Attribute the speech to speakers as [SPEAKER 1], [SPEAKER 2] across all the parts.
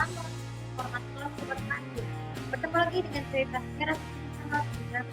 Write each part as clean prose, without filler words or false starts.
[SPEAKER 1] Halo, selamat malam Sobat Mandu. Bertemu lagi dengan cerita sejarah bersama dengan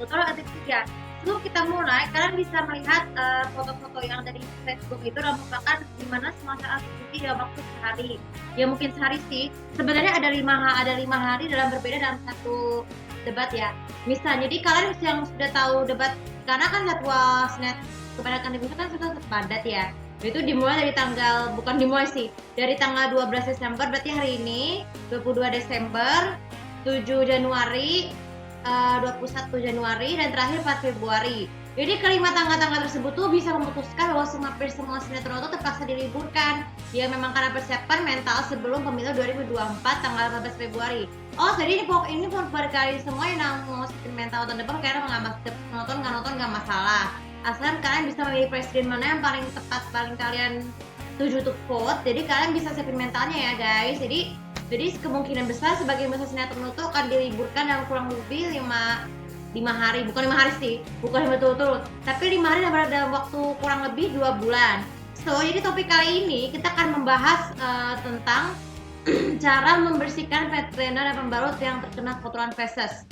[SPEAKER 1] Motor Adiksi ya. Sebelum kita mulai, kalian bisa melihat foto-foto yang ada di Facebook itu adalah merupakan dimana semasa aktiviti dalam waktu sehari. Ya mungkin sehari sih. Sebenarnya ada 5 hari dalam berbeda dalam satu debat ya. Misalnya, jadi kalian yang sudah tahu debat karena kan jadwal Senet kebanyakan di kan sudah padat ya. Itu dimulai dari tanggal, bukan dimulai sih, dari tanggal 12 Desember, berarti hari ini 22 Desember, 7 Januari, 21 Januari, dan terakhir 4 Februari. Jadi kelima tanggal-tanggal tersebut tuh bisa memutuskan bahwa hampir semua sinetron itu terpaksa diliburkan. Ya memang karena persiapan mental sebelum pemilu 2024 tanggal 14 Februari. Oh, jadi ini berkali semua yang mau mental atau debat karena nggak nonton nggak masalah. Asalkan kalian bisa memilih presiden mana yang paling tepat, paling kalian tuju untuk vote. Jadi kalian bisa siapin mentalnya ya guys. Jadi kemungkinan besar sebagai masa sinetron itu akan diliburkan dalam kurang lebih 5 hari, bukan 5 hari sih, bukan 5 turut-turut, tapi 5 hari dalam waktu kurang lebih 2 bulan. So, jadi topik kali ini kita akan membahas tentang cara membersihkan veteriner dan pembalut yang terkena kotoran feses.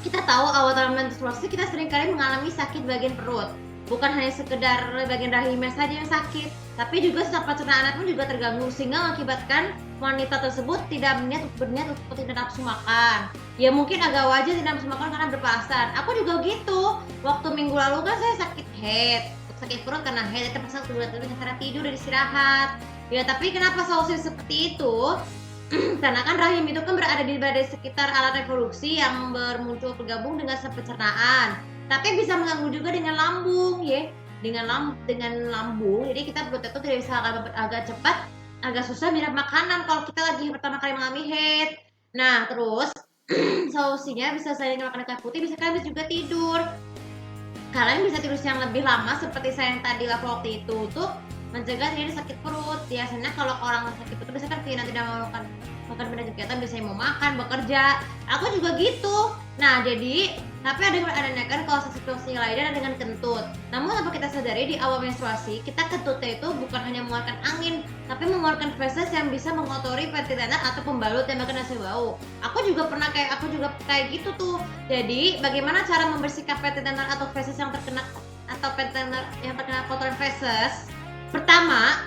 [SPEAKER 1] Kita tahu awal dalam menstruasi kita seringkali mengalami sakit bagian perut. Bukan hanya sekedar bagian rahimnya saja yang sakit, tapi juga saluran pencernaan pun juga terganggu sehingga mengakibatkan wanita tersebut tidak berniat untuk tidak nafsu makan. Ya mungkin agak wajar tidak nafsu makan karena berpasan. Aku juga gitu. Waktu minggu lalu kan saya sakit head, sakit perut karena head, terpaksa cara tidur dan istirahat. Ya tapi kenapa solusi seperti itu? Karena kan rahim itu kan berada di sekitar alat reproduksi yang bergabung dengan pencernaan. Tapi bisa mengganggu juga dengan lambung ya. Dengan lambung, jadi kita perut itu tidak bisa agak cepat, agak susah minum makanan kalau kita lagi pertama kali mengalami head. Nah, terus solusinya bisa selain makan kayu putih, bisa kalian juga tidur. Kalian bisa tidur yang lebih lama seperti saya yang tadi lakukan waktu itu tuh mencegah terjadi sakit perut. Biasanya kalau orang sakit perut biasanya kan tidak mau makan benda kegiatan, biasanya mau makan, bekerja. Aku juga gitu. Nah, jadi tapi ada kan kalau situasi lainnya dengan kentut. Namun tanpa kita sadari di awal menstruasi, kita kentutnya itu bukan hanya mengeluarkan angin, tapi mengeluarkan feses yang bisa mengotori ventilator atau pembalut yang bahkan hasil bau. Aku juga kayak gitu tuh. Jadi, bagaimana cara membersihkan ventilator atau feses yang terkena kotoran feses? Pertama,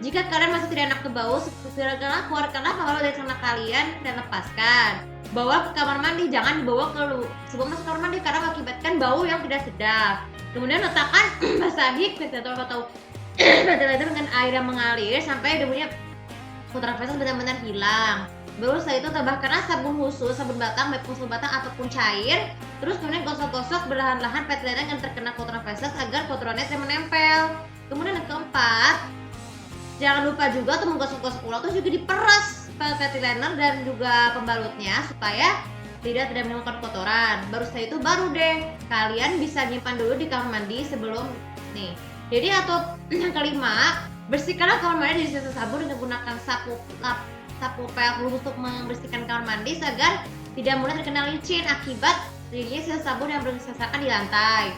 [SPEAKER 1] jika kalian masih tidak enak ke bau, segeralah keluarkanlah pembalut dari celana kalian dan lepaskan. Bawa ke kamar mandi, jangan dibawa sebelum masuk kamar mandi karena mengakibatkan bau yang tidak sedap. Kemudian letakkan basahi ventilator atau ventilator dengan air yang mengalir sampai debunya kotoran feses benar-benar hilang. Baru setelah itu tambahkanlah sabun khusus, sabun batang, baik sabun batang ataupun cair. Terus kemudian gosok-gosok berlahan-lahan ventilator yang terkena kotoran feses agar kotorannya tidak menempel. Kemudian yang keempat, jangan lupa juga untuk menggosok-gosok ulang, terus juga diperas ventilator dan juga pembalutnya supaya tidak menimbulkan kotoran. Baru setelah itu deh kalian bisa nyimpan dulu di kamar mandi sebelum nih. Jadi atau yang kelima, bersihkanlah kamar mandi dengan sabun dengan menggunakan sapu pel untuk membersihkan kamar mandi agar tidak mudah terkena licin akibat dirinya sisa sabun yang bersisakan di lantai.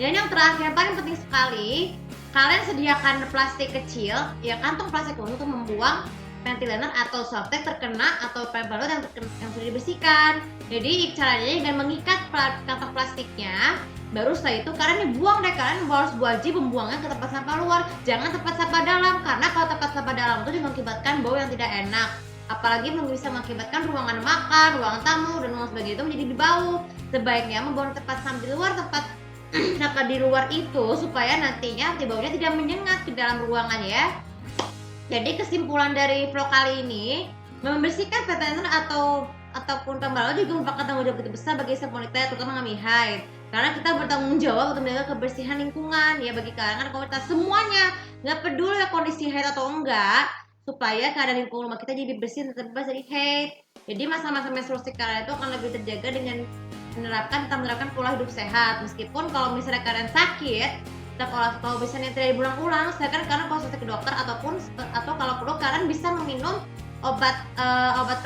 [SPEAKER 1] Dan yang terakhir yang paling penting sekali, kalian sediakan plastik kecil, ya kantong plastik untuk membuang ventilator atau softtek terkena atau pembalut yang sudah dibersihkan. Jadi caranya dengan mengikat kantong plastiknya, baru setelah itu kalian dibuang deh. Kalian harus wajib membuangnya ke tempat sampah luar, jangan tempat sampah dalam, karena kalau tempat sampah dalam itu mengakibatkan bau yang tidak enak. Apalagi bisa mengakibatkan ruangan makan, ruangan tamu dan ruang sebagainya itu menjadi bau. Sebaiknya membuang tempat sampah di luar, tempat sampah di luar itu supaya nantinya baunya tidak menyengat ke dalam ruangan ya. Jadi kesimpulan dari vlog kali ini, membersihkan ventilator ataupun pembalut juga merupakan tanggung jawab besar bagi setiap wanita, terutama mengalami haid. Karena kita bertanggung jawab untuk menjaga kebersihan lingkungan ya bagi kalangan komunitas semuanya, nggak peduli ya kondisi haid atau enggak, supaya keadaan lingkungan rumah kita jadi bersih dan terbebas dari haid. Jadi masa-masa menstruasi kalian itu akan lebih terjaga dengan menerapkan pola hidup sehat. Meskipun kalau misalnya kalian sakit, kalau misalnya tidak diulang-ulang, silakan kalian konsultasi ke dokter atau kalau perlu kalian bisa meminum obat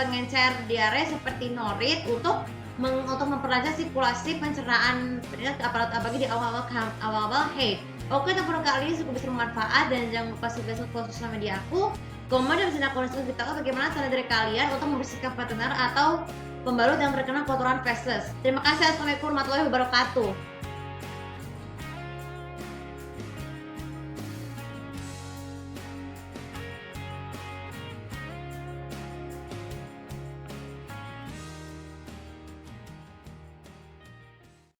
[SPEAKER 1] pengencer diare seperti Norit untuk memperlancar sirkulasi pencernaan apalagi di awal-awal haid. Oke, telepon kali ini cukup bermanfaat dan jangan lupa follow sosial media aku. Kemudian bisa aku beritahu bagaimana cara dari kalian untuk membersihkan partner atau pembalut yang terkena kotoran feses. Terima kasih. Assalamualaikum warahmatullahi wabarakatuh.